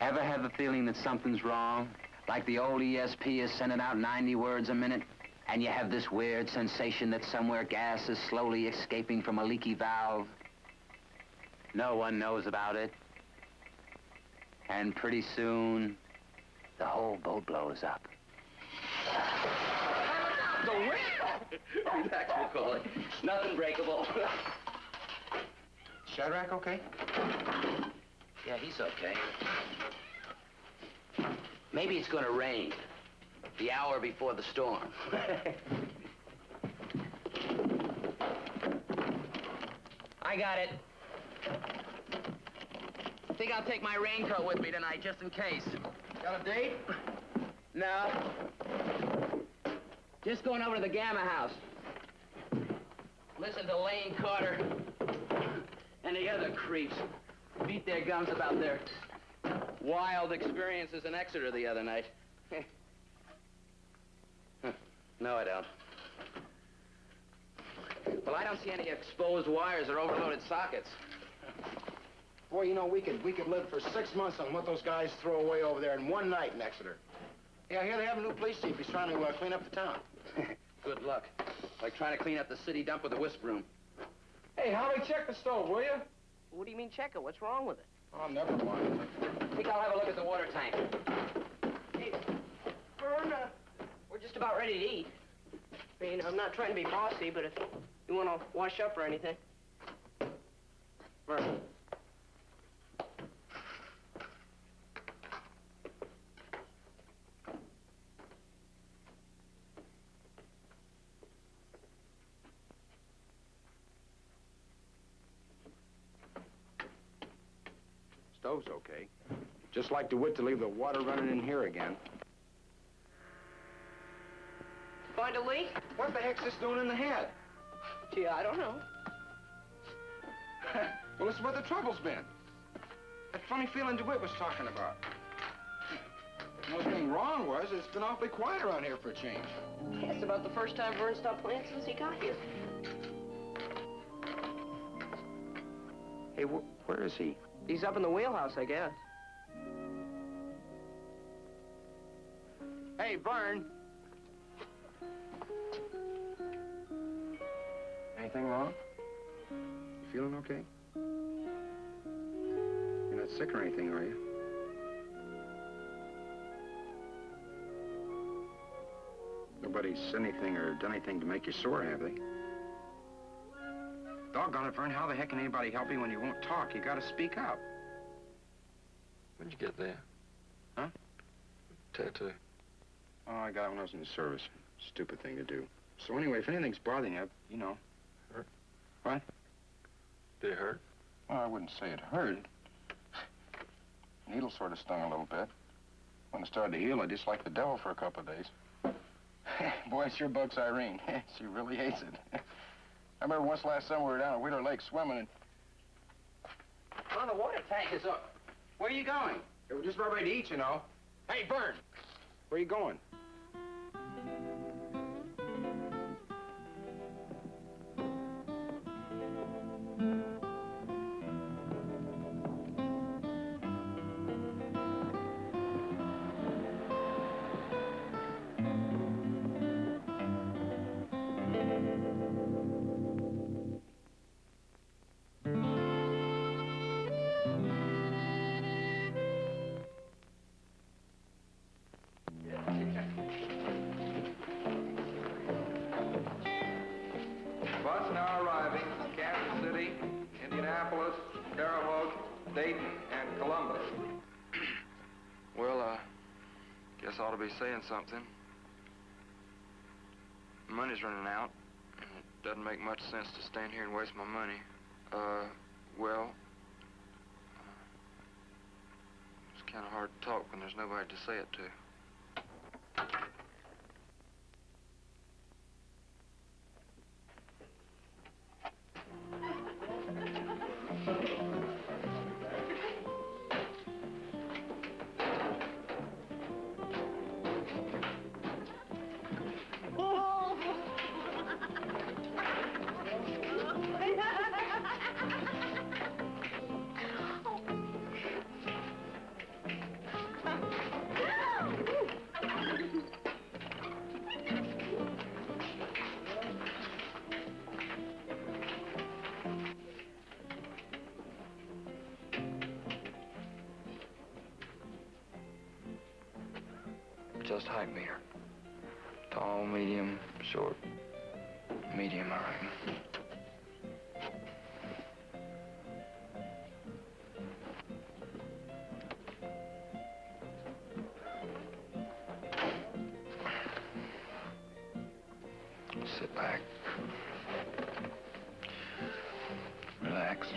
Ever have the feeling that something's wrong? Like the old ESP is sending out 90 words a minute, and you have this weird sensation that somewhere gas is slowly escaping from a leaky valve? No one knows about it. And pretty soon, the whole boat blows up. The wind! Relax, Macaulay. Nothing breakable. Shadrach okay? Yeah, he's okay. Maybe it's gonna rain. The hour before the storm. I got it. Think I'll take my raincoat with me tonight, just in case. Got a date? No. Just going over to the Gamma House. Listen to Lane Carter and the other creeps beat their gums about their wild experiences in Exeter the other night. No, I don't. Well, I don't see any exposed wires or overloaded sockets. Boy, you know, we could live for 6 months on what those guys throw away over there in one night in Exeter. Yeah, here they have a new police chief. He's trying to clean up the town. Good luck. Like trying to clean up the city dump with a whisk broom. Hey, Holly, check the stove, will you? What do you mean check it? What's wrong with it? Oh, never mind. I think I'll have a look at the water tank. Hey, Vern, we're just about ready to eat. I mean, I'm not trying to be bossy, but if you want to wash up or anything. Vern. Stove's okay. Just like the wit to leave the water running in here again. Find a leak? What the heck's this doing in the head? Gee, I don't know. Well, this is what the trouble's been. That funny feeling DeWitt was talking about. The only thing wrong was it's been awfully quiet around here for a change. Yeah, it's about the first time Vern stopped playing since he got here. Hey, where is he? He's up in the wheelhouse, I guess. Hey, Vern. Anything wrong? You feeling okay? You're not sick or anything, are you? Nobody's said anything or done anything to make you sore, have they? Doggone it, Vern, how the heck can anybody help you when you won't talk? You gotta speak up. When'd you get there? Huh? Tattoo. Oh, I got it when I was in the service. Stupid thing to do. So anyway, if anything's bothering you, you know. Hurt? What? Did it hurt? Well, I wouldn't say it hurt. Needle sort of stung a little bit. When it started to heal, I disliked the devil for a couple of days. Boy, it sure bugs Irene. She really hates it. I remember once last summer we were down at Wheeler Lake swimming and... Well, the water tank is up. Where are you going? We're just about ready to eat, you know. Hey, Vern! Where are you going? Bus now arriving, Kansas City, Indianapolis, Terre Haute, Dayton, and Columbus. Well, guess I ought to be saying something. Money's running out, and it doesn't make much sense to stand here and waste my money. Well, it's kind of hard to talk when there's nobody to say it to. Just height meter. Tall, medium, short. Medium, I reckon. Sit back. Relax.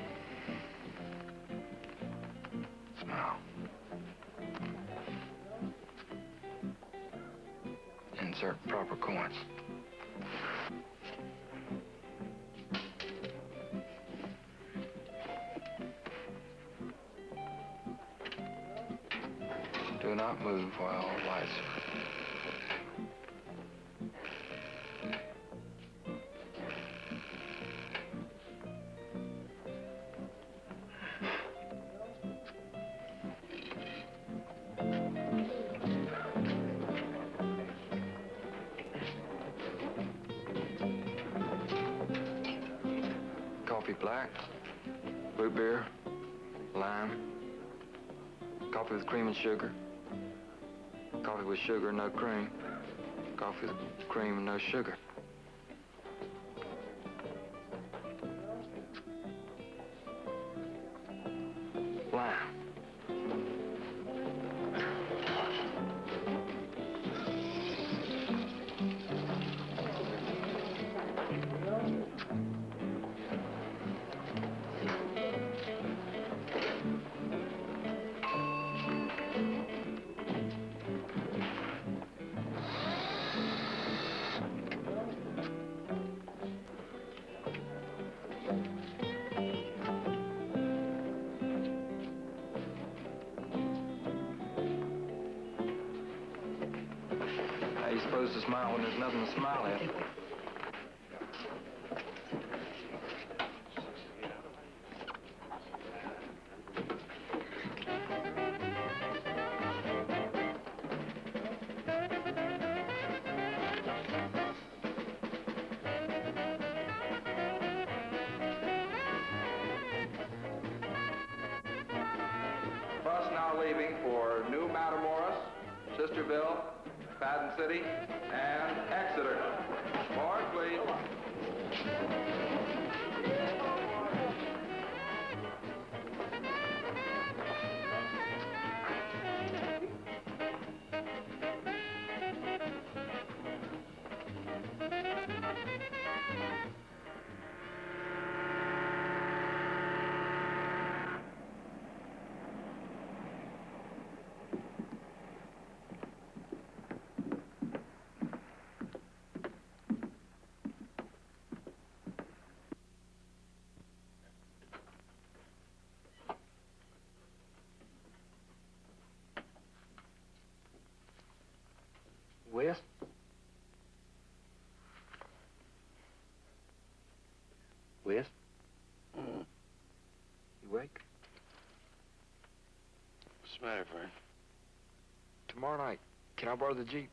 Smile. Insert proper coins. Do not move while lights are. Coffee black, root beer, lime, coffee with cream and sugar, coffee with sugar and no cream, coffee with cream and no sugar. Lime. How you supposed to smile when there's nothing to smile at? Bus now leaving for New Matamoros, Sisterville, Patton City, and Exeter. Board, please. Wes? Wes? Mm. You awake? What's the matter, Vern? Tomorrow night, can I borrow the Jeep?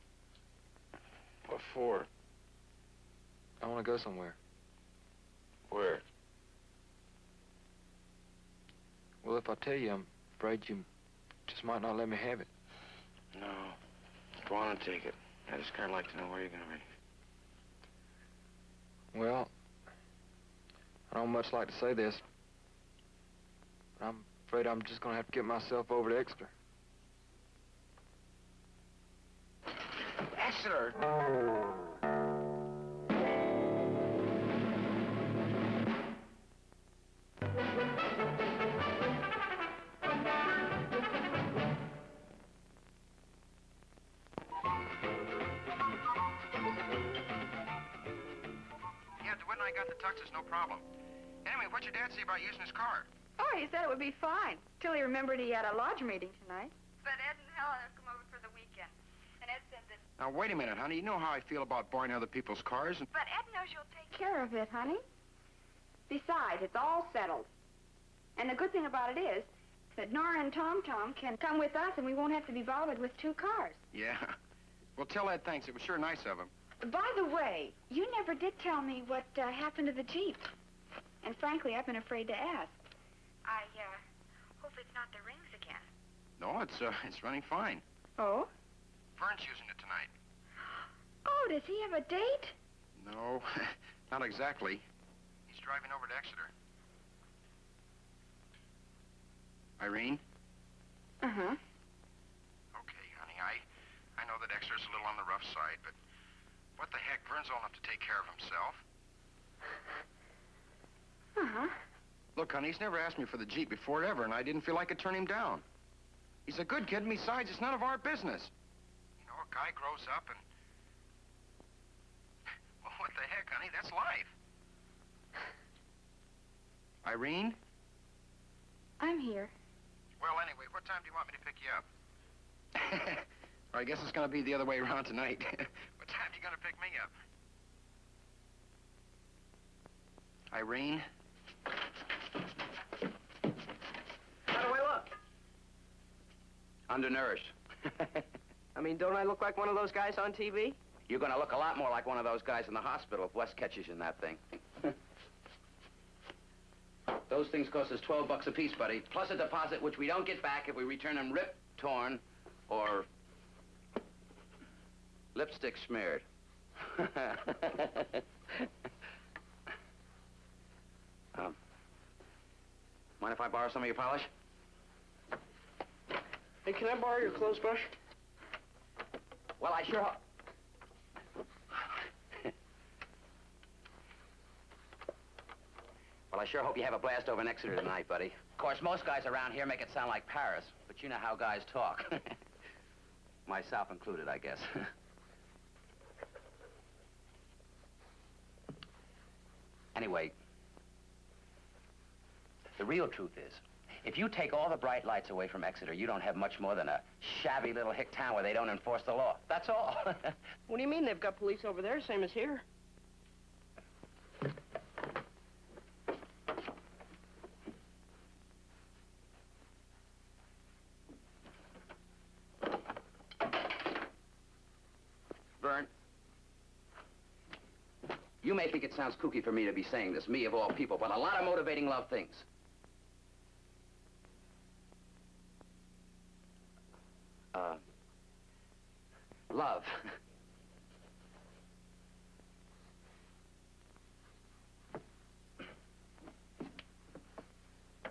What for? I want to go somewhere. Where? Well, if I tell you, I'm afraid you just might not let me have it. No. Go on and take it. I just kind of like to know where you're going to be. Well, I don't much like to say this, but I'm afraid I'm just going to have to get myself over to Exeter. Exeter! Yeah, DeWitt and I got the tuxes, no problem. Anyway, what'd your dad say about using his car? Oh, he said it would be fine. Till he remembered he had a lodge meeting tonight. But Ed and Helen have come over for the weekend. And Ed said that... Now, wait a minute, honey. You know how I feel about borrowing other people's cars. And... But Ed knows you'll take Care of it, honey. Besides, it's all settled. And the good thing about it is that Nora and Tom can come with us and we won't have to be bothered with two cars. Yeah. Well, tell Ed thanks. It was sure nice of him. By the way, you never did tell me what happened to the Jeep. And frankly, I've been afraid to ask. I, hope it's not the rings again. No, it's running fine. Oh? Vern's using it tonight. Oh, does he have a date? No, not exactly. He's driving over to Exeter. Irene? Uh-huh. Okay, honey, I know that Exeter's a little on the rough side, but what the heck? Vern's old enough to take care of himself. Uh-huh. Look, honey, he's never asked me for the Jeep before ever, and I didn't feel I could turn him down. He's a good kid, and besides, it's none of our business. You know, a guy grows up and... Well, what the heck, honey? That's life. Irene? I'm here. Well, anyway, what time do you want me to pick you up? Well, I guess it's gonna be the other way around tonight. What time are you gonna pick me up? Irene? How do I look? Undernourished. I mean, don't I look like one of those guys on TV? You're gonna look a lot more like one of those guys in the hospital if Wes catches you in that thing. Those things cost us $12 a piece, buddy, plus a deposit which we don't get back if we return them ripped, torn, or lipstick smeared. Mind if I borrow some of your polish? Hey, can I borrow your clothes brush? Well, I sure hope... Well, I sure hope you have a blast over in Exeter tonight, buddy. Of course, most guys around here make it sound like Paris, but you know how guys talk. Myself included, I guess. Anyway, the real truth is, if you take all the bright lights away from Exeter, you don't have much more than a shabby little hick town where they don't enforce the law. That's all. What do you mean they've got police over there, same as here? Vern, you may think it sounds kooky for me to be saying this, me of all people, but a lot of motivating love things. Love.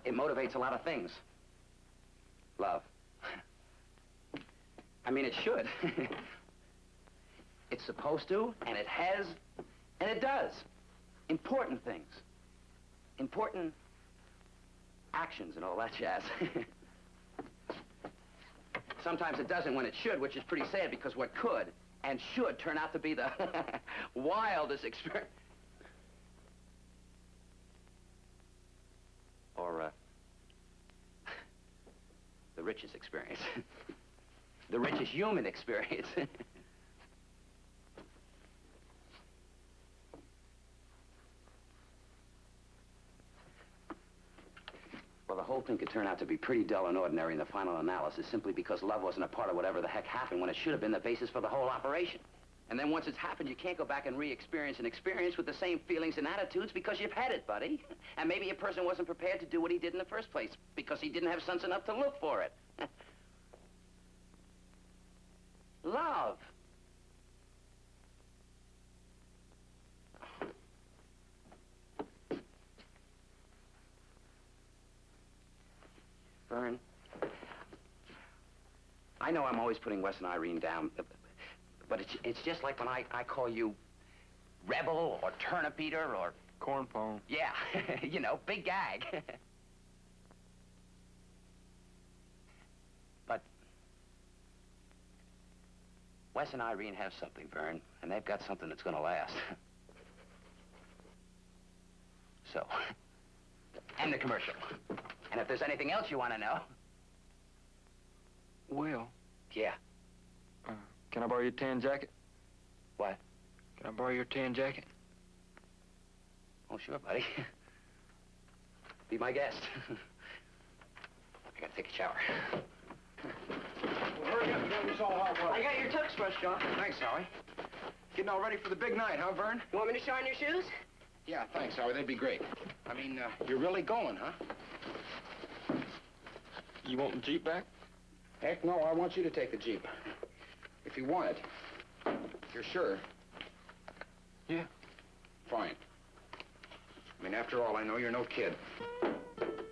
It motivates a lot of things. Love. I mean, it should. It's supposed to, and it has, and it does. Important things. Important actions and all that jazz. Sometimes it doesn't when it should, which is pretty sad because what could and should turn out to be the wildest experience. Or, the richest experience. The richest human experience. Well, the whole thing could turn out to be pretty dull and ordinary in the final analysis simply because love wasn't a part of whatever the heck happened when it should have been the basis for the whole operation. And then once it's happened, you can't go back and re-experience an experience with the same feelings and attitudes because you've had it, buddy. And maybe a person wasn't prepared to do what he did in the first place because he didn't have sense enough to look for it. Love. Vern, I know I'm always putting Wes and Irene down, but it's just like when I call you rebel or turnip eater or... Cornpone. Yeah, you know, big gag. But Wes and Irene have something, Vern, and they've got something that's gonna last. So, and the commercial. And if there's anything else you want to know... Will, Yeah. can I borrow your tan jacket? What? Can I borrow your tan jacket? Oh, sure, buddy. Be my guest. I gotta take a shower. Well, hurry up, you got me all hot water. I got your tux brush, John. Thanks, Howie. Getting all ready for the big night, huh, Vern? You want me to shine your shoes? Yeah, thanks, Howie. That'd be great. I mean, you're really going, huh? You want the Jeep back? Heck no, I want you to take the Jeep. If you want it. You're sure? Yeah. Fine. I mean, after all, I know you're no kid.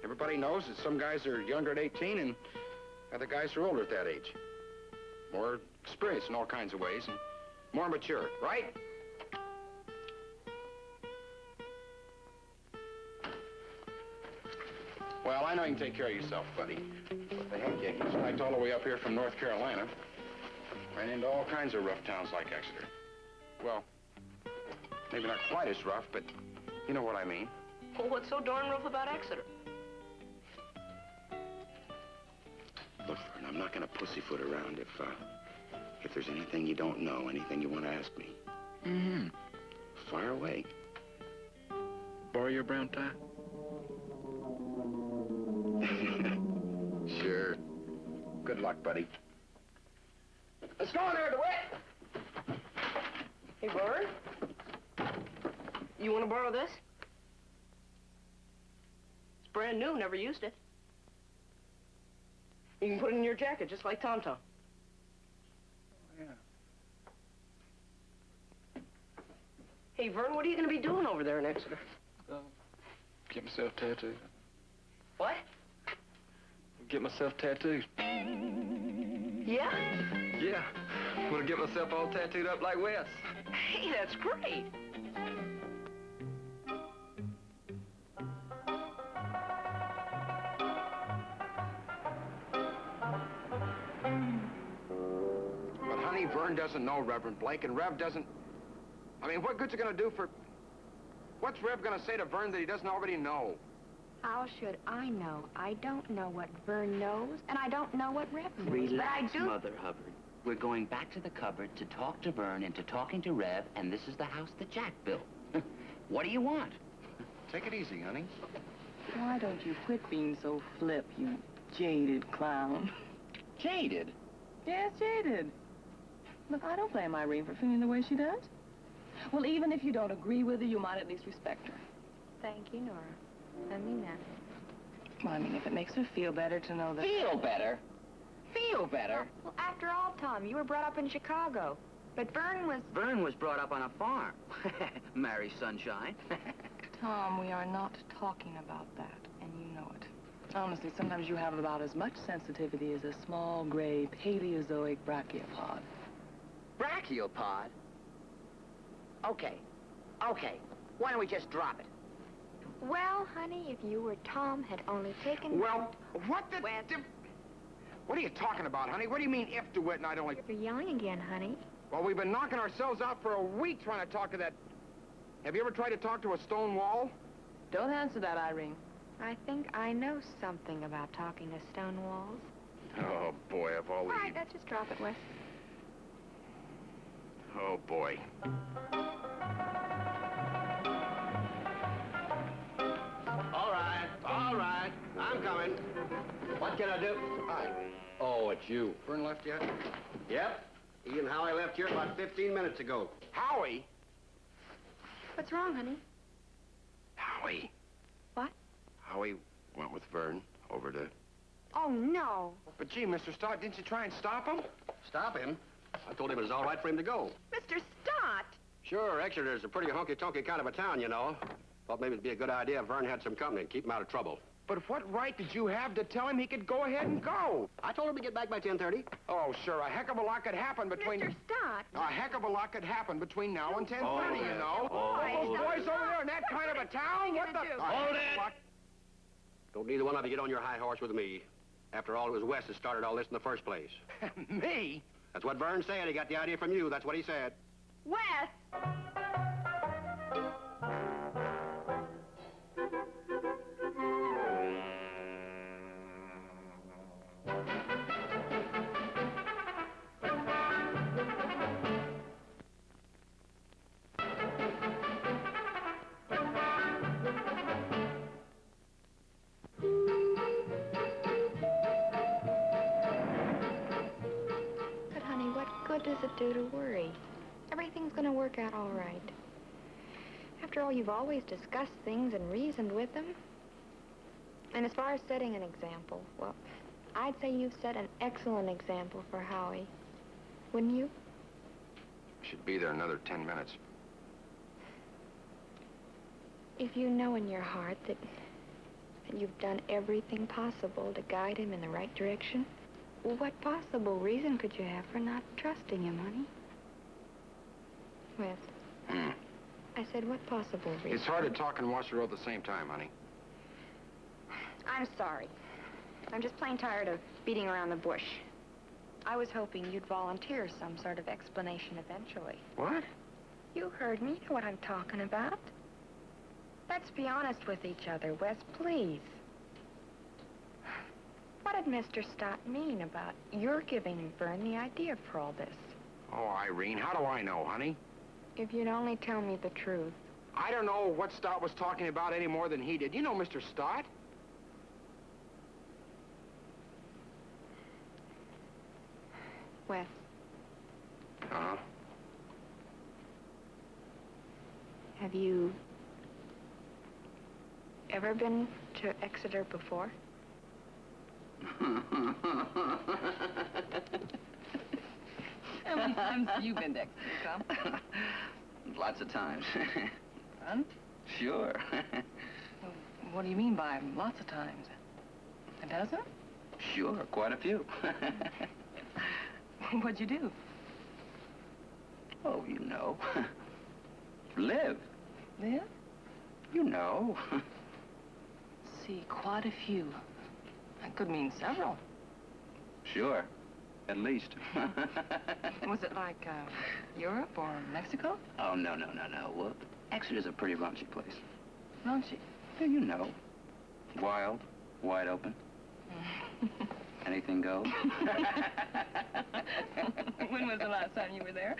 Everybody knows that some guys are younger at 18 and other guys are older at that age. More experienced in all kinds of ways and more mature, right? Well, I know you can take care of yourself, buddy. What the heck, you hitchhiked all the way up here from North Carolina. Ran into all kinds of rough towns like Exeter. Well, maybe not quite as rough, but you know what I mean. Well, what's so darn rough about Exeter? Look, Vern, I'm not gonna pussyfoot around if there's anything you don't know, anything you want to ask me. Mm-hmm. Fire away. Borrow your brown tie? Sure. Good luck, buddy. Let's go in there, DeWitt. Hey, Vern. You want to borrow this? It's brand new, never used it. You can put it in your jacket, just like Tom Tom. Yeah. Hey, Vern, what are you going to be doing over there in Exeter? Get myself tattooed. What? Get myself tattooed. Yeah? Yeah. I'm gonna get myself all tattooed up like Wes. Hey, that's great. But honey, Vern doesn't know Reverend Blake, and Rev doesn't... I mean, what good's it gonna do for... What's Rev gonna say to Vern that he doesn't already know? How should I know? I don't know what Vern knows, and I don't know what Rev knows. Relax, but I do... Mother Hubbard. We're going back to the cupboard to talk to Vern into talking to Rev, and this is the house that Jack built. What do you want? Take it easy, honey. Why don't you quit being so flip, you jaded clown? Jaded? Yes, jaded. Look, I don't blame Irene for feeling the way she does. Well, even if you don't agree with her, you might at least respect her. Thank you, Nora. I mean that. Well, I mean, if it makes her feel better to know that... Feel better? Feel better? Well, after all, Tom, you were brought up in Chicago. But Vern was... Vern was brought up on a farm. Mary Sunshine. Tom, we are not talking about that, and you know it. Honestly, sometimes you have about as much sensitivity as a small, gray, Paleozoic brachiopod. Brachiopod? Okay. Why don't we just drop it? Well, honey, if you were Tom, had only taken... Well, what the... Wes. What are you talking about, honey? What do you mean if DeWitt and I don't... You're yelling again, honey. Well, we've been knocking ourselves out for a week trying to talk to that... Have you ever tried to talk to a stone wall? Don't answer that, Irene. I think I know something about talking to stone walls. Oh, boy, of all All the... right, let's just drop it, Wes. Oh, boy. All right. I'm coming. What can I do? Hi. Oh, it's you. Vern left yet? Yep. He and Howie left here about 15 minutes ago. Howie? What's wrong, honey? Howie. What? Howie went with Vern over to... Oh, no. But gee, Mr. Stott, didn't you try and stop him? Stop him? I told him it was all right for him to go. Mr. Stott! Sure, Exeter's a pretty honky-tonky kind of a town, you know. Thought maybe it'd be a good idea if Vern had some company and keep him out of trouble. But what right did you have to tell him he could go ahead and go? I told him to get back by 10:30. Oh, sure, a heck of a lot could happen between... Mr. Stott! A heck of a lot could happen between now and 10:30, you know. Oh, Those boys over there in that kind of a town? What the... Hold it! Don't neither one of you get on your high horse with me. After all, it was Wes that started all this in the first place. Me? That's what Vern said. He got the idea from you. That's what he said. Wes! But, honey, what good does it do to worry? Everything's gonna work out all right. After all, you've always discussed things and reasoned with them. And as far as setting an example, well, I'd say you've set an excellent example for Howie. Wouldn't you? Should be there another 10 minutes. If you know in your heart that you've done everything possible to guide him in the right direction, what possible reason could you have for not trusting him, honey? Wes. I said, what possible reason? It's hard to talk and watch the road at the same time, honey. I'm sorry. I'm just plain tired of beating around the bush. I was hoping you'd volunteer some sort of explanation eventually. What? You heard me. You know what I'm talking about. Let's be honest with each other, Wes, please. What did Mr. Stott mean about your giving Vern the idea for all this? Oh, Irene, how do I know, honey? If you'd only tell me the truth. I don't know what Stott was talking about any more than he did. You know Mr. Stott? Wes. Uh-huh. Have you ever been to Exeter before? How many times have you been to Exeter, Tom? Lots of times. Fun? Sure. Well, what do you mean by lots of times? A dozen? Sure, quite a few. What'd you do? Oh, you know. Live. Live? You know. See, quite a few. That could mean several. Sure. At least. Was it like Europe or Mexico? Oh, no. Well, Exeter's a pretty raunchy place. Raunchy? Yeah, you know. Wild, wide open. Anything goes. When was the last time you were there?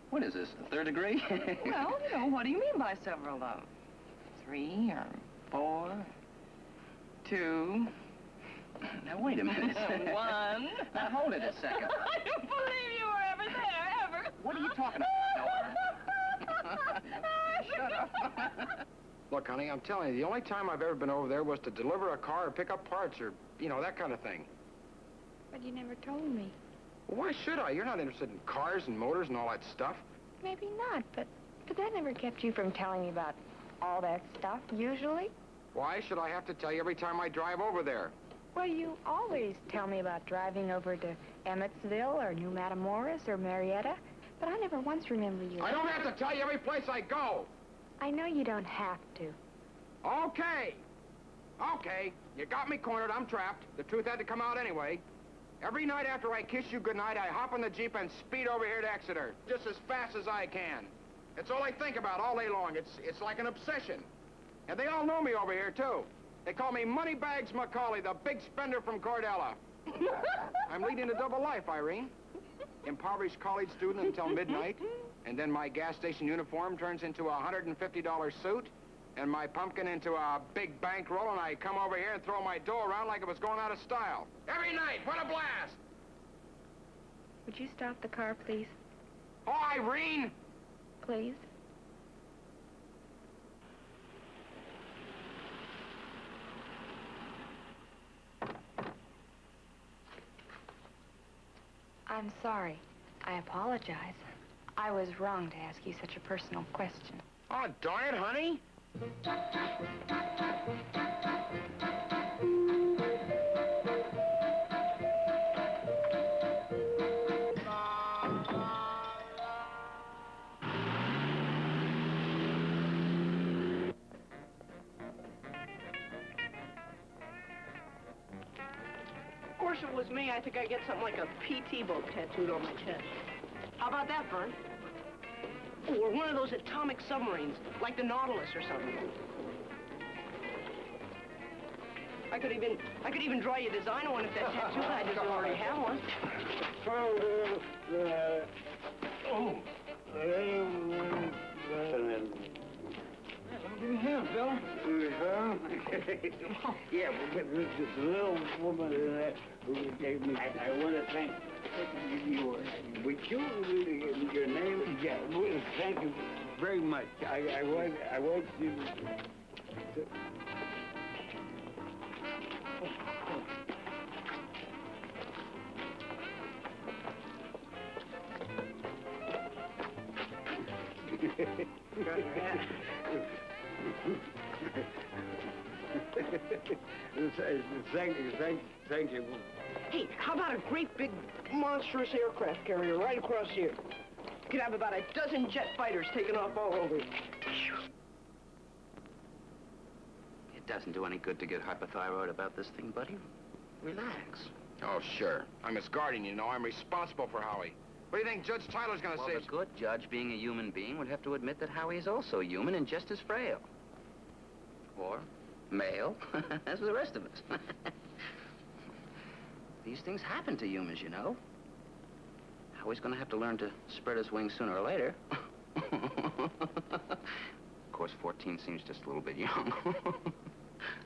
What is this, the third degree? Well, you know, what do you mean by several of them? 3 or 4, 2. Now, wait a minute. 1. Now, hold it a second. I don't believe you were ever there, ever. What are you talking about? Shut up. Look, honey, I'm telling you, the only time I've ever been over there was to deliver a car or pick up parts or, you know, that kind of thing. But you never told me. Well, why should I? You're not interested in cars and motors and all that stuff. Maybe not, but that never kept you from telling me about all that stuff, usually. Why should I have to tell you every time I drive over there? Well, you always tell me about driving over to Emmetsville or New Matamoras or Marietta, but I never once remember you. I don't have to tell you every place I go. I know you don't have to. Okay. Okay. You got me cornered. I'm trapped. The truth had to come out anyway. Every night after I kiss you goodnight, I hop on the Jeep and speed over here to Exeter, just as fast as I can. It's all I think about all day long. It's like an obsession. And they all know me over here, too. They call me Moneybags Macaulay, the big spender from Cordella. I'm leading a double life, Irene. Impoverished college student until midnight, and then my gas station uniform turns into a $150 suit, and my pumpkin into a big bankroll, and I come over here and throw my dough around like it was going out of style. Every night, what a blast! Would you stop the car, please? Oh, Irene! Please? I'm sorry. I apologize. I was wrong to ask you such a personal question. Oh, darn it, honey. Of course, if it was me, I think I'd get something like a PT boat tattooed on my chest. How about that, Vern? Or one of those atomic submarines, like the Nautilus or something. I could even draw you a design on one if that tattoo guy doesn't already have one. Give me a hand, fella. Yeah, but the little woman who gave me, I want to thank you. Would you, your name? Yeah, thank you very much. I want you to... Thank you. Hey, how about a great big monstrous aircraft carrier right across here? Could have about a dozen jet fighters taking off all over it. It doesn't do any good to get hypothyroid about this thing, buddy. Relax. Oh, sure. I'm his guardian, you know. I'm responsible for Howie. What do you think Judge Tyler's gonna say? Well, the good judge, being a human being, would have to admit that Howie is also human and just as frail. Or male, as the rest of us. These things happen to humans, you know. Howie's gonna have to learn to spread his wings sooner or later. Of course, 14 seems just a little bit young.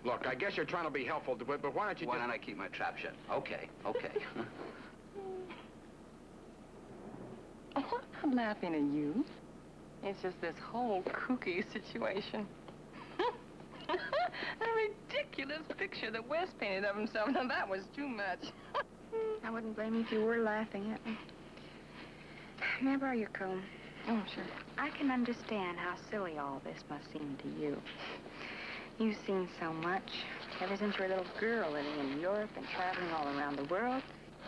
Look, I guess you're trying to be helpful, but why don't you Why don't I keep my trap shut? Okay, okay. Oh, I'm not laughing at you. It's just this whole kooky situation. A ridiculous picture that Wes painted of himself. Now, that was too much. I wouldn't blame you if you were laughing at me. May I borrow your comb? Oh, sure. I can understand how silly all this must seem to you. You've seen so much, ever since you were a little girl living in Europe and traveling all around the world.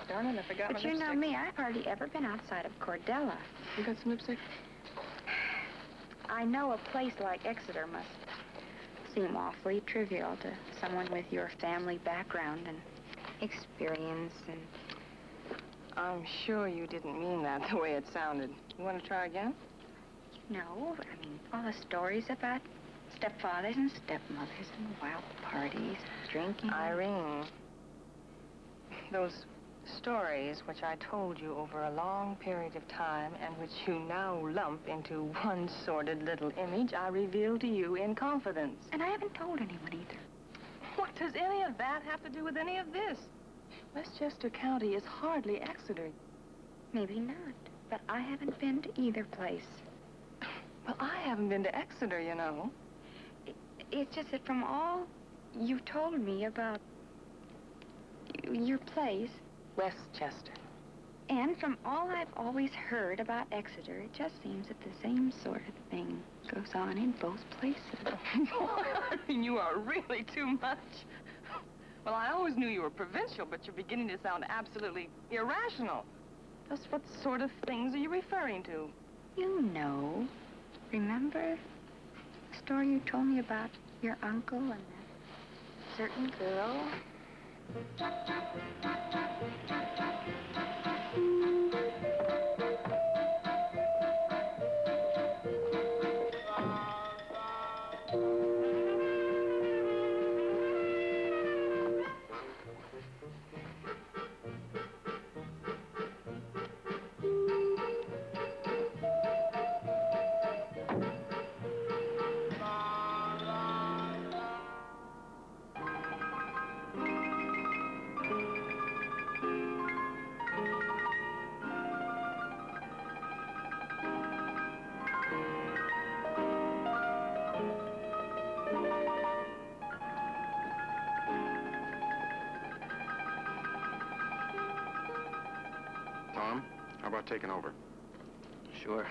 Darn it, I forgot my But you lipstick. know me, I've hardly ever been outside of Cordella. You got some lipstick? I know a place like Exeter must seem awfully trivial to someone with your family background and experience and... I'm sure you didn't mean that the way it sounded. You want to try again? No, I mean, all the stories about stepfathers and stepmothers and wild parties, drinking. Irene, those stories which I told you over a long period of time and which you now lump into one sordid little image, I reveal to you in confidence. And I haven't told anyone either. What does any of that have to do with any of this? Westchester County is hardly Exeter. Maybe not, but I haven't been to either place. Well, I haven't been to Exeter, you know. It's just that from all you've told me about your place... Westchester. And from all I've always heard about Exeter, it just seems that the same sort of thing goes on in both places. I mean, you are really too much. Well, I always knew you were provincial, but you're beginning to sound absolutely irrational. Just what sort of things are you referring to? You know. Remember the story you told me about your uncle and that certain girl? Tom, how about taking over? Sure.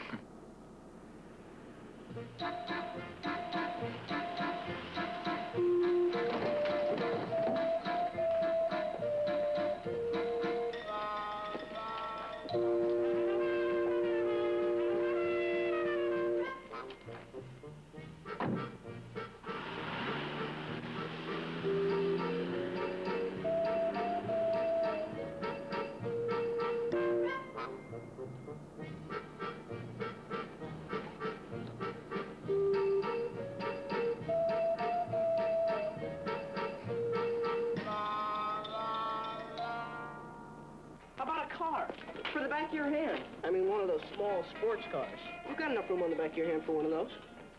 How about a car? For the back of your hand. I mean, one of those small sports cars. You've got enough room on the back of your hand for one of those.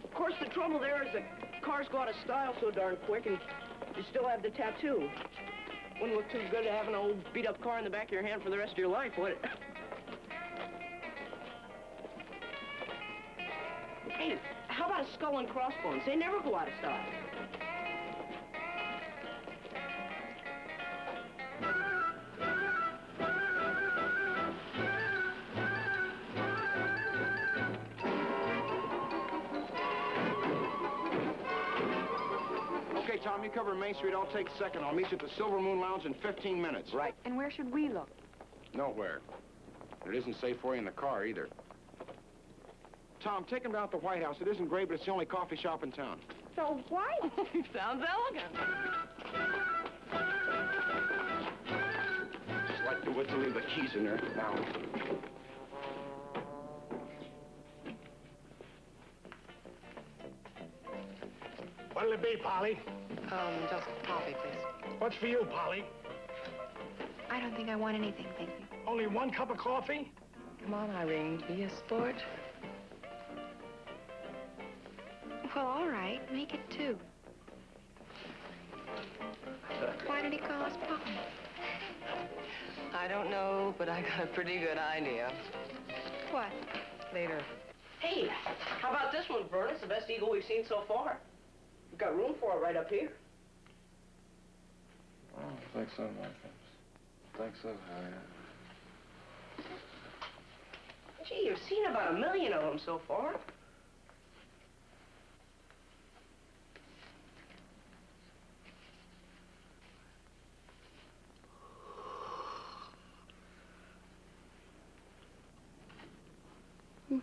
Of course, the trouble there is that cars go out of style so darn quick, and you still have the tattoo. Wouldn't look too good to have an old beat-up car in the back of your hand for the rest of your life, would it? Hey, how about a skull and crossbones? They never go out of style. Okay, Tom, you cover Main Street. I'll take second. I'll meet you at the Silver Moon Lounge in 15 minutes. Right. And where should we look? Nowhere. It isn't safe for you in the car, either. Tom, take him down to the White House. It isn't great, but it's the only coffee shop in town. So white? Sounds elegant. Just like the wood to leave the keys in there. Now. What'll it be, Polly? Just coffee, please. What's for you, Polly? I don't think I want anything, thank you. Only one cup of coffee? Come on, Irene, be a sport. Well, all right, make it 2. Why did he call us Papa? I don't know, but I got a pretty good idea. What? Later. Hey, how about this one, Vern? It's the best eagle we've seen so far. We've got room for it right up here. Oh, I think so, Michael. I think so, Harriet. Gee, you've seen about 1 million of them so far. They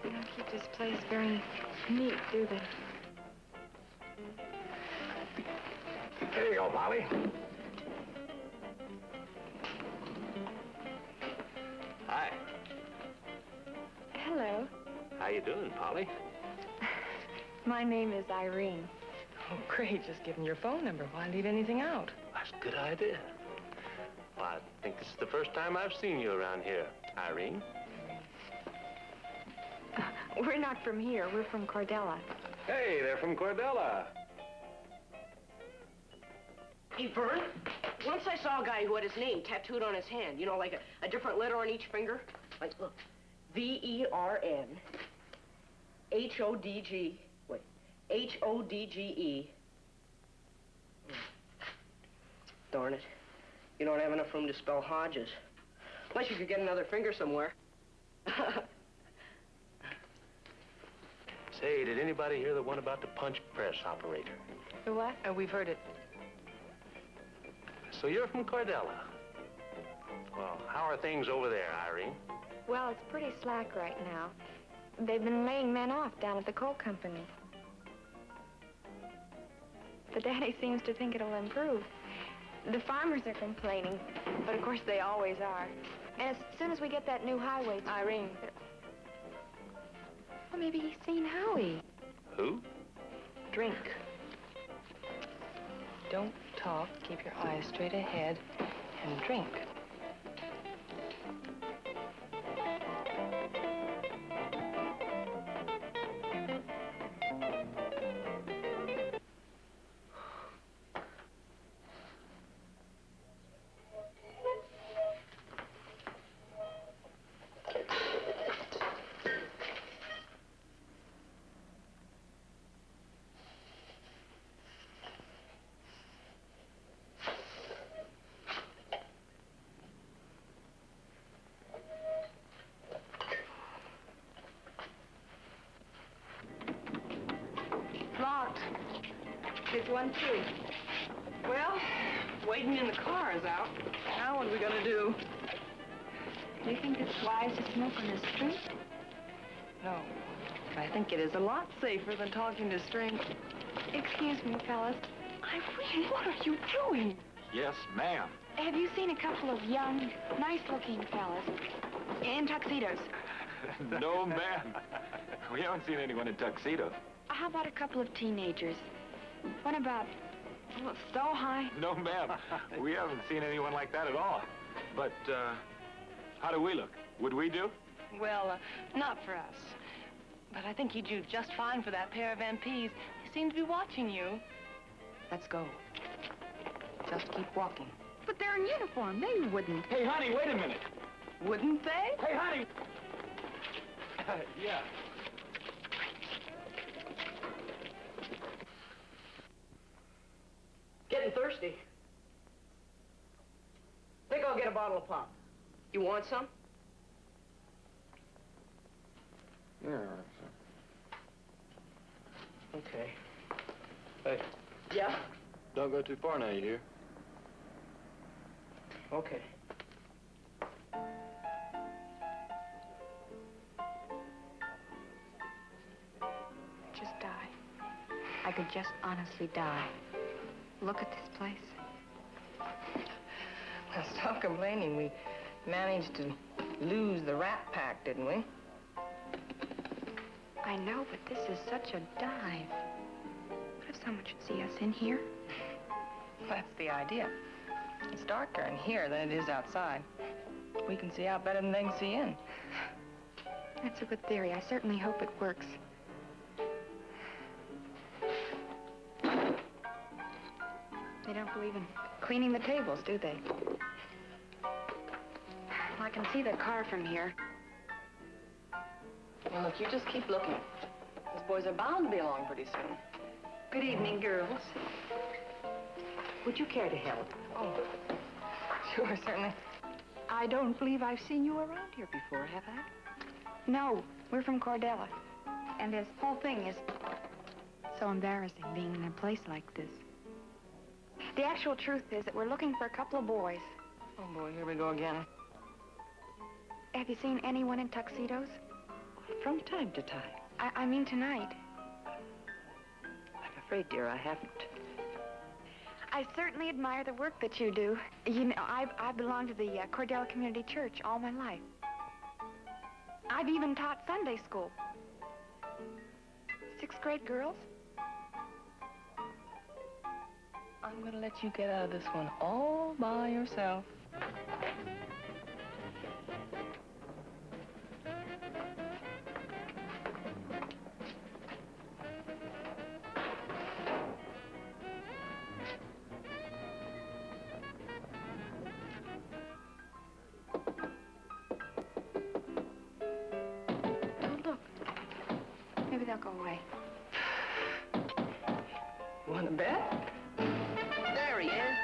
don't keep this place very neat, do they? There you go, Polly. Hi. Hello. How you doing, Polly? My name is Irene. Oh, great, just give them your phone number. Why leave anything out? That's a good idea. Well, I think this is the first time I've seen you around here, Irene. We're not from here. We're from Cordella. Hey, they're from Cordella. Hey, Vern, once I saw a guy who had his name tattooed on his hand. You know, like a different letter on each finger. Like, look, V-E-R-N, H-O-D-G, wait, H-O-D-G-E. Darn it. You don't have enough room to spell Hodges. Unless you could get another finger somewhere. Say, did anybody hear the one about the punch press operator? The what? We've heard it. So you're from Cordella. Well, how are things over there, Irene? Well, it's pretty slack right now. They've been laying men off down at the coal company. The daddy seems to think it'll improve. The farmers are complaining, but of course they always are. And as soon as we get that new highway... Irene. Well, maybe he's seen Howie. Who? Drink. Don't talk. Keep your eyes straight ahead and drink. Locked. There's one, too. Well, waiting in the car is out. Now what are we gonna do? Do you think it's wise to smoke on the street? No. I think it is a lot safer than talking to strangers. Excuse me, fellas. Irene, what are you doing? Yes, ma'am. Have you seen a couple of young, nice-looking fellas in tuxedos? No, ma'am. We haven't seen anyone in tuxedos. How about a couple of teenagers? What about, well, so high? No, ma'am. We haven't seen anyone like that at all. But, how do we look? Would we do? Well, not for us. But I think you'd do just fine for that pair of MPs. They seem to be watching you. Let's go. Just keep walking. But they're in uniform. They wouldn't. Hey, honey, wait a minute. Wouldn't they? Hey, honey. Yeah. Getting thirsty. Think I'll get a bottle of pop. You want some? Yeah, Okay. Hey, Yeah? don't go too far now, you hear? Okay. Just die. I could just honestly die. Look at this place. Now, stop complaining. We managed to lose the Rat Pack, didn't we? I know, but this is such a dive. What if someone should see us in here? That's the idea. It's darker in here than it is outside. We can see out better than they can see in. That's a good theory. I certainly hope it works. They don't believe in cleaning the tables, do they? Well, I can see the car from here. Well, look, you just keep looking. Those boys are bound to be along pretty soon. Good evening, girls. Would you care to help? Oh, sure, certainly. I don't believe I've seen you around here before, have I? No, we're from Cordella. And this whole thing is so embarrassing, being in a place like this. The actual truth is that we're looking for a couple of boys. Oh, boy, here we go again. Have you seen anyone in tuxedos? From time to time. I mean tonight. I'm afraid, dear, I haven't. I certainly admire the work that you do. You know, I've belonged to the Cordella Community Church all my life. I've even taught Sunday school. 6th grade girls? I'm going to let you get out of this one all by yourself. Maybe they'll go away. Want to bet? There he is.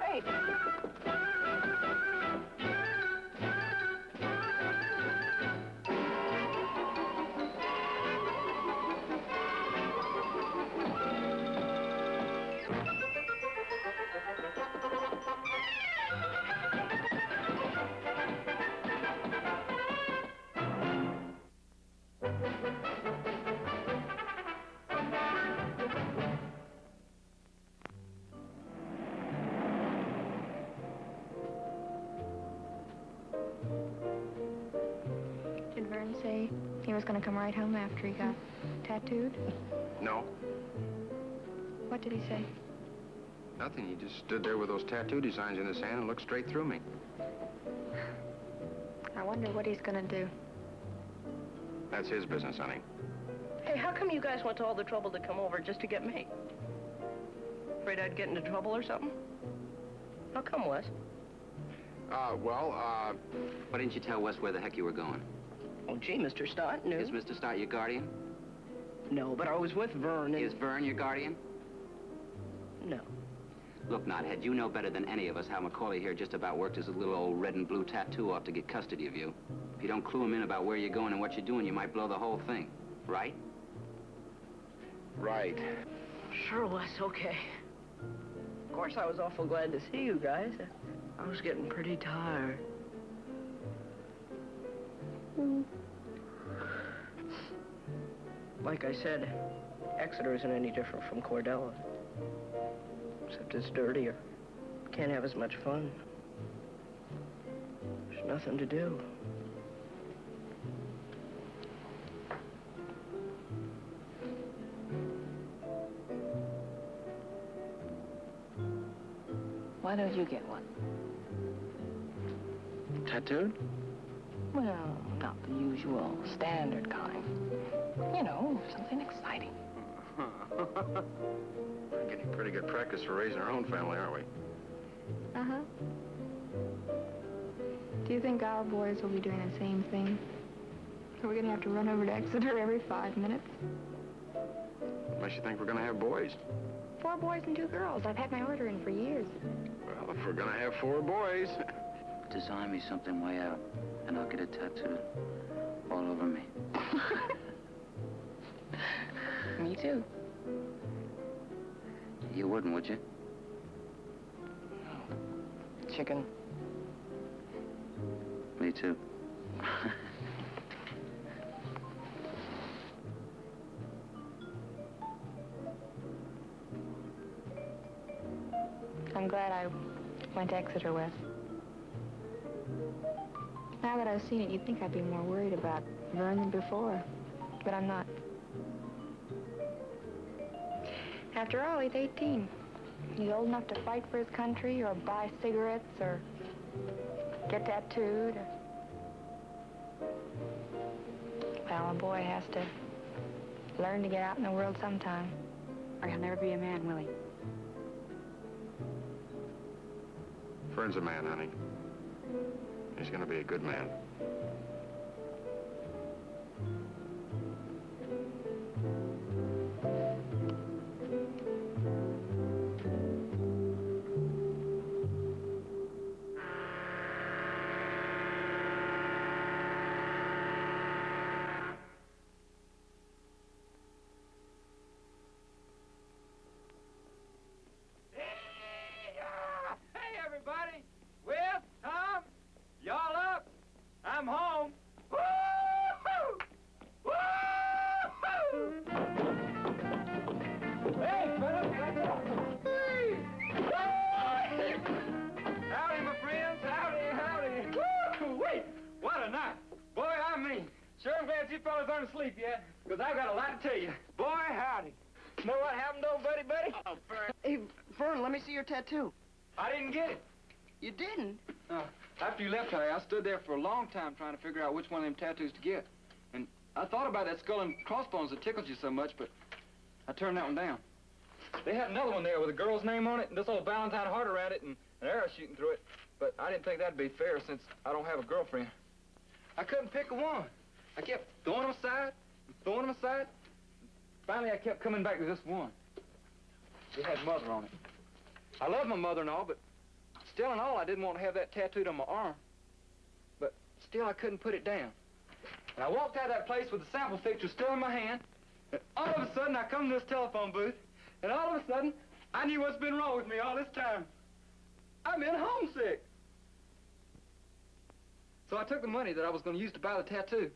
Hey. Did Vern say he was going to come right home after he got tattooed? No, What did he say? nothing. He just stood there with those tattoo designs in his hand and looked straight through me. I wonder what he's going to do. That's his business, honey. Hey, how come you guys went to all the trouble to come over just to get me? Afraid I'd get into trouble or something? How come, Wes? Why didn't you tell Wes where the heck you were going? Oh, gee, Mr. Stott knew. Is Mr. Stott your guardian? No, but I was with Vern and... Is Vern your guardian? No. Look, Knothead, you know better than any of us how Macaulay here just about worked his little old red and blue tattoo off to get custody of you. If you don't clue him in about where you're going and what you're doing, you might blow the whole thing. Right? Right. Sure, Wes, okay. Of course, I was awful glad to see you guys. I was getting pretty tired. Like I said, Exeter isn't any different from Cordella. Except it's dirtier. Can't have as much fun. There's nothing to do. Why don't you get one? Tattooed? Well, not the usual standard kind. You know, something exciting. We're getting pretty good practice for raising our own family, aren't we? Uh-huh. Do you think our boys will be doing the same thing? So we're going to have to run over to Exeter every 5 minutes? Unless you think we're gonna have boys. 4 boys and 2 girls. I've had my order in for years. Well, if we're gonna have 4 boys. Design me something way out, and I'll get it tattooed all over me. Me too. You wouldn't, would you? Chicken. Me too. I'm glad I went to Exeter, Wes. Now that I've seen it, you'd think I'd be more worried about Vern than before. But I'm not. After all, he's 18. He's old enough to fight for his country or buy cigarettes or get tattooed. Well, a boy has to learn to get out in the world sometime, or he'll never be a man, will he? Vern's a man, honey. He's gonna be a good man. Hey, everybody! Will, Tom, y'all up? I'm home. Woo-hoo! Woo-hoo! Hey, fella! Hey! Howdy, my friends. Howdy, howdy. Woo! Wait, what a night. Boy, I mean, sure I'm glad you fellas aren't asleep yet, because I've got a lot to tell you. Boy, howdy. Know what happened, old buddy? Oh, Vern. Hey, Vern, let me see your tattoo. I didn't get it. You didn't? After you left, Harry, I stood there for a long time trying to figure out which one of them tattoos to get. And I thought about that skull and crossbones that tickled you so much, but I turned that one down. They had another one there with a girl's name on it and this old Valentine heart around it and an arrow shooting through it. But I didn't think that'd be fair since I don't have a girlfriend. I couldn't pick a one. I kept throwing them aside and throwing them aside. Finally, I kept coming back to this one. It had Mother on it. I love my mother and all, but still and all, I didn't want to have that tattooed on my arm. But still, I couldn't put it down. And I walked out of that place with the sample picture still in my hand, and all of a sudden, I come to this telephone booth, and all of a sudden, I knew what's been wrong with me all this time. I've been homesick. So I took the money that I was going to use to buy the tattoo,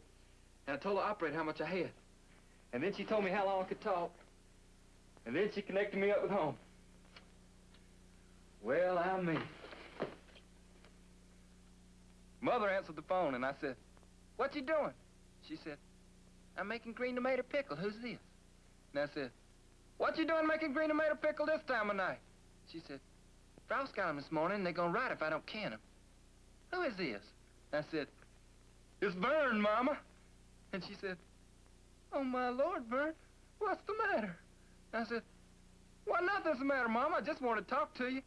and I told the operator how much I had. And then she told me how long I could talk, and then she connected me up with home. Well, I mean. Mother answered the phone, and I said, "What you doing?" She said, "I'm making green tomato pickle. Who's this?" And I said, "What you doing making green tomato pickle this time of night?" She said, "Frost got 'em this morning, and they're gonna rot if I don't can 'em. Who is this?" I said, "It's Vern, Mama." And she said, "Oh, my Lord, Vern, what's the matter?" I said, "Why, nothing's the matter, Mama. I just want to talk to you."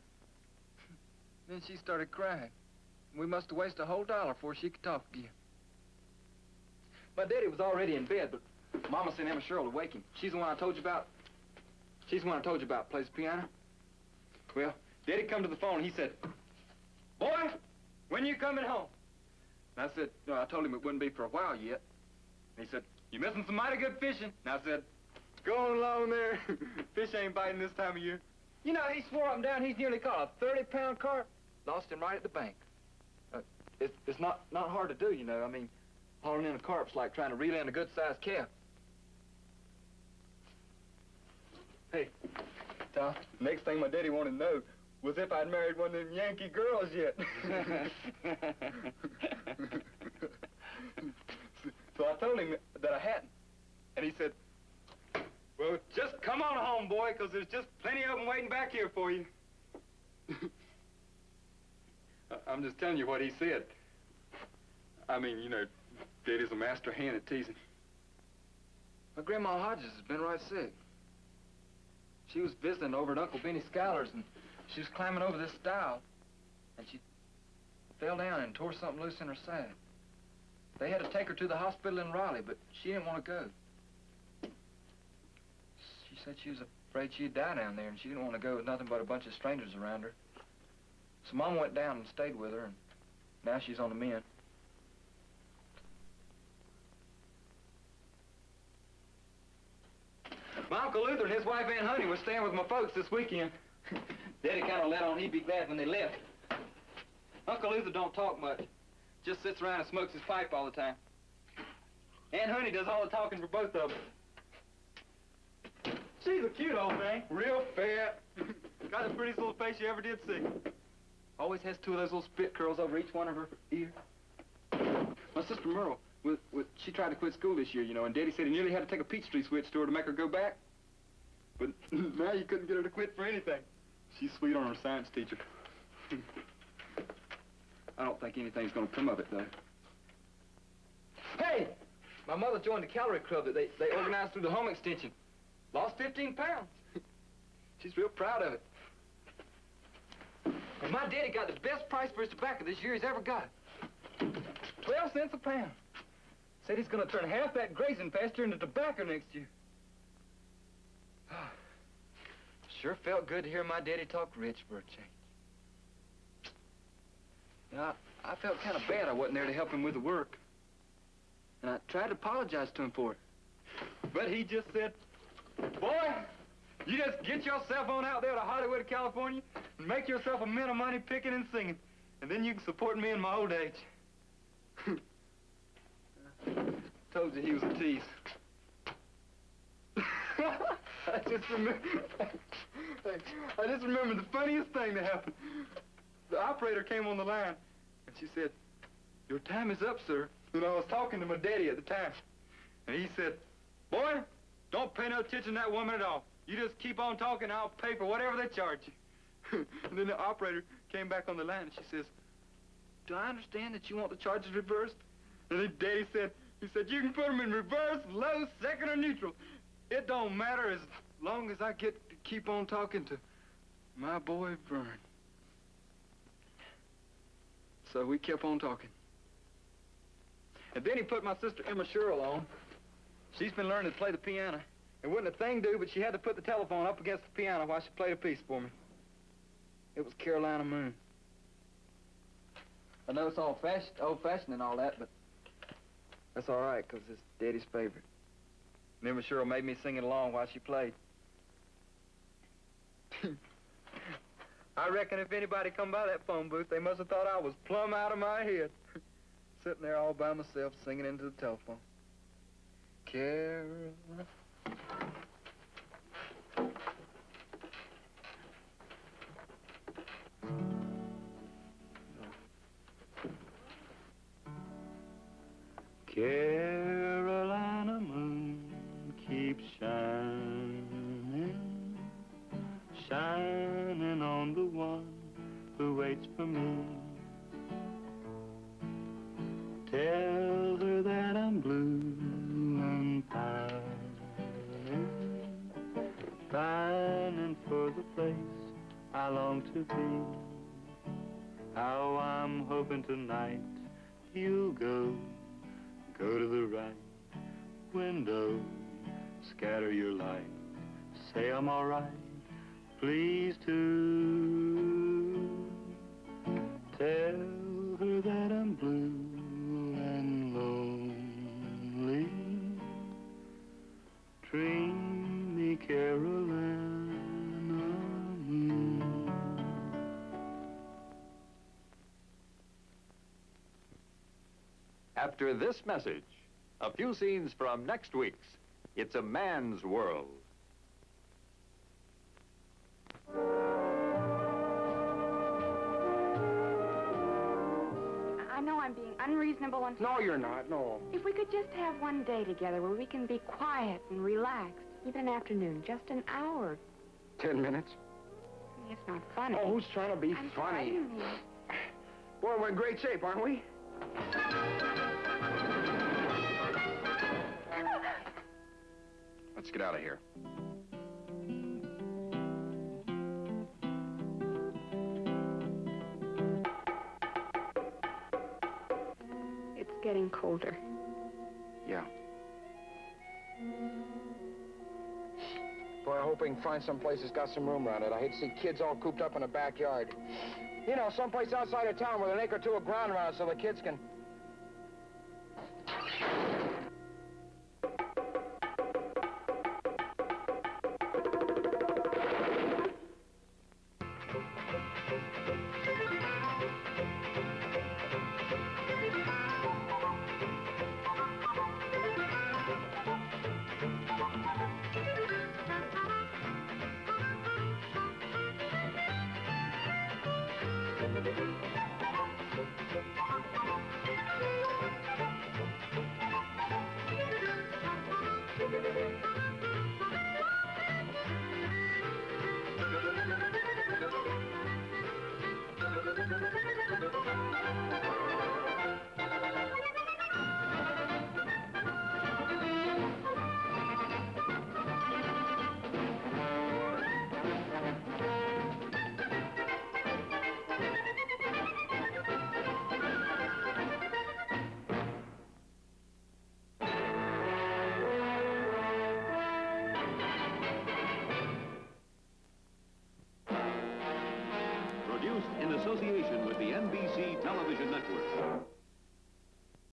Then she started crying. We must have wasted a whole $1 before she could talk again. My daddy was already in bed, but Mama sent Emma Sherrill to wake him. She's the one I told you about. She's the one I told you about, plays the piano. Well, Daddy come to the phone, and he said, "Boy, when you coming home?" And I said, no, I told him it wouldn't be for a while yet. And he said, "You're missing some mighty good fishing." And I said, "Go on along there. Fish ain't biting this time of year." You know, he swore up and down he's nearly caught a 30-pound carp. Lost him right at the bank. It's not hard to do, you know. I mean, hauling in a carp's like trying to reel in a good-sized calf. Hey, Tom, next thing my daddy wanted to know was if I'd married one of them Yankee girls yet. So I told him that I hadn't. And he said, "Well, just come on home, boy, because there's just plenty of them waiting back here for you." I'm just telling you what he said. I mean, you know, Daddy's a master hand at teasing. My Grandma Hodges has been right sick. She was visiting over at Uncle Benny Schuyler's, and she was climbing over this stile, and she fell down and tore something loose in her side. They had to take her to the hospital in Raleigh, but she didn't want to go. She said she was afraid she'd die down there, and she didn't want to go with nothing but a bunch of strangers around her. So Mom went down and stayed with her, and now she's on the mend. My Uncle Luther and his wife Aunt Honey were staying with my folks this weekend. Daddy kind of let on he'd be glad when they left. Uncle Luther don't talk much. Just sits around and smokes his pipe all the time. Aunt Honey does all the talking for both of them. She's a cute old thing. Real fat. Got the prettiest little face you ever did see. Always has two of those little spit curls over each one of her ears. My sister Merle, she tried to quit school this year, you know, and Daddy said he nearly had to take a Peachtree switch to her to make her go back. But now you couldn't get her to quit for anything. She's sweet on her science teacher. I don't think anything's gonna come of it, though. Hey! My mother joined the calorie club that they organized through the home extension. Lost 15 pounds. She's real proud of it. And my daddy got the best price for his tobacco this year he's ever got. 12 cents a pound. Said he's gonna turn half that grazing pasture into tobacco next year. Sure felt good to hear my daddy talk rich for a change. Now, I felt kind of bad I wasn't there to help him with the work. And I tried to apologize to him for it. But he just said, boy, you just get yourself on out there to Hollywood, California, and make yourself a mint of money picking and singing. And then you can support me in my old age. Told you he was a tease. I just remember the funniest thing that happened. The operator came on the line, and she said, your time is up, sir. And I was talking to my daddy at the time. And he said, boy, don't pay no attention to that woman at all. You just keep on talking, I'll pay for whatever they charge you. And then the operator came back on the line, and she says, do I understand that you want the charges reversed? And then Daddy said, he said, you can put them in reverse, low, second, or neutral. It don't matter as long as I get to keep on talking to my boy Vern. So we kept on talking. And then he put my sister Emma Sherrill on. She's been learning to play the piano. It wouldn't a thing do, but she had to put the telephone up against the piano while she played a piece for me. It was Carolina Moon. I know it's old-fashioned and all that, but that's all right, because it's Daddy's favorite. And Emma Sherrill made me sing it along while she played. I reckon if anybody come by that phone booth, they must have thought I was plumb out of my head. Sitting there all by myself singing into the telephone. Carolina. Carolina moon keeps shining, shining on the one who waits for me. Tell her that I'm blue and pining for the place I long to be. How I'm hoping tonight you'll go to the right window, scatter your light, say I'm all right, please do. Tell her that I'm blue and lonely, dreamy Carolina moon. After this message, a few scenes from next week's It's a Man's World. I know I'm being unreasonable and... No, you're not, no. If we could just have one day together where we can be quiet and relaxed, even an afternoon, just an hour. 10 minutes. It's not funny. Oh, who's trying to be I'm funny? frightening you. Boy, we're in great shape, aren't we? Let's get out of here. It's getting colder. Yeah. Boy, I hope we can find some place that's got some room around it. I hate to see kids all cooped up in the backyard. You know, someplace outside of town with an acre or two of ground around so the kids can... Exeter.